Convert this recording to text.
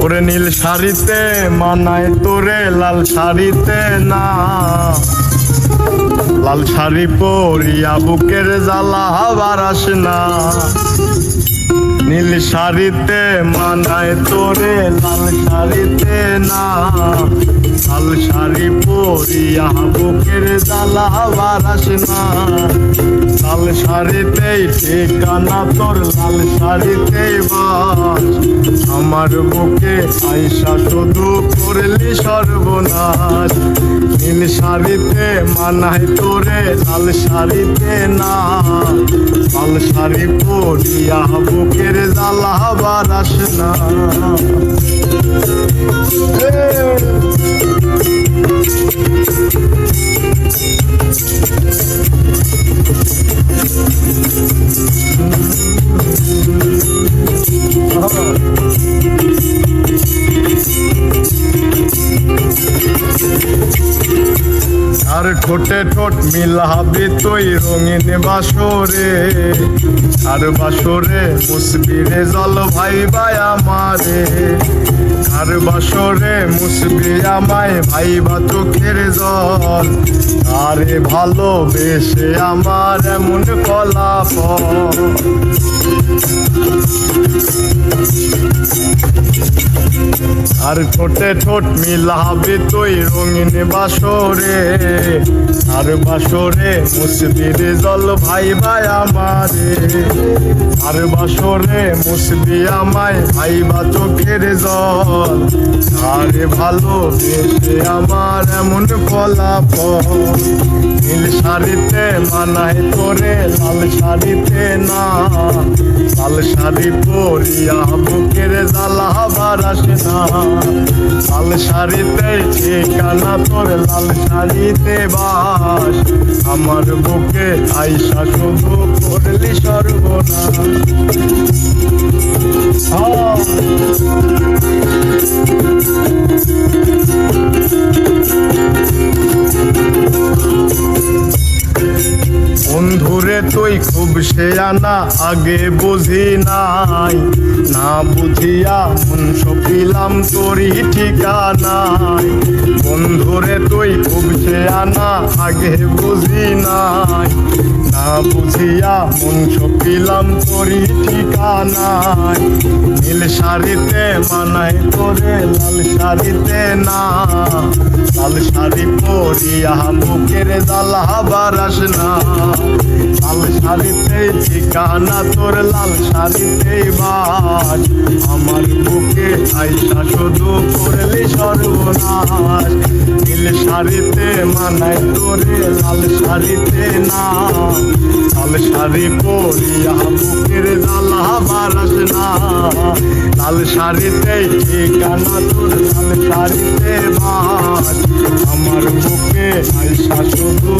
ওরে নীল শাড়িতে মানায় তোরে লাল শাড়িতে না, লাল শাড়ি পরিয়া বুকের জ্বালা বারাস না। নীল শাড়িতে মানায় তোরে লাল শাড়িতে না, লাল শাড়ি পরিয়া বুকের জ্বালা বারাস না। লাল শাড়িতেই ঠিকানা তোর, লাল শাড়িতেই বাস, আমার বুকে আইসা শুধু করলি সর্বনাশ। নীল শাড়িতে মানায় তোরে লাল শাড়িতে না, লাল শাড়ি পরিয়া বুকের জ্বালা বারাস না। আর ঠোঁটে ঠোঁট মিলাবি তুই রঙিন বাসরে, আর বাসরে মুসবি রে জল ভাই ভাই আমারে, আর বাসরে মুসবি আমায় ভাই বা চোখের জল। আরে ভালোবেসে আমার এমন ফলাফল, আর ঠোঁটে ঠোঁট মিলাবি তুই রঙিন বাসরে, আর বাসরে মুসবি রে জল ভাই ভাই আমারে, আর বাসরে মুসবি আমায় ভাই বা চোখের জল। আরে ভালোবেসে আমার এমন ফলাফল, নীল শাড়িতে মানায় তোরে লাল শাড়িতে না, লাল শাড়ি পরিয়া বুকের জ্বালা বারাস না। লাল শাড়িতে ঠিকানা তোর, লাল শাড়িতে বাস, আমার বুকে আইসা শুধু করলি সর্বনাশ। বন্ধুরে তুই খুব সে আনা আগে বুঝি নাই, না বুঝিয়া মন সপিলাম তোরই ঠিকানায়। বন্ধুরে তুই খুব সে আনা আগে বুঝি নাই, না বুঝিয়া মন সপিলাম তোরই ঠিকানায়। নীল শাড়িতে মানায় তোরে লাল শাড়িতে না, লাল শাড়ি পরিয়া বুকের জ্বালা বারাস না। লাল শাড়িতে ঠিকানা তোর, লাল শাড়িতে বাস, আমার বুকে আইসা শুধু করলি সর্বনাশ। নীল শাড়িতে মানায় তোরে লাল শাড়িতে না, লাল শাড়ি পরিয়া বুকের জ্বালা বারাস না। লাল শাড়িতে ঠিকানা তোর, লাল শাড়িতে বাস, আমার বুকে আইসা শুধু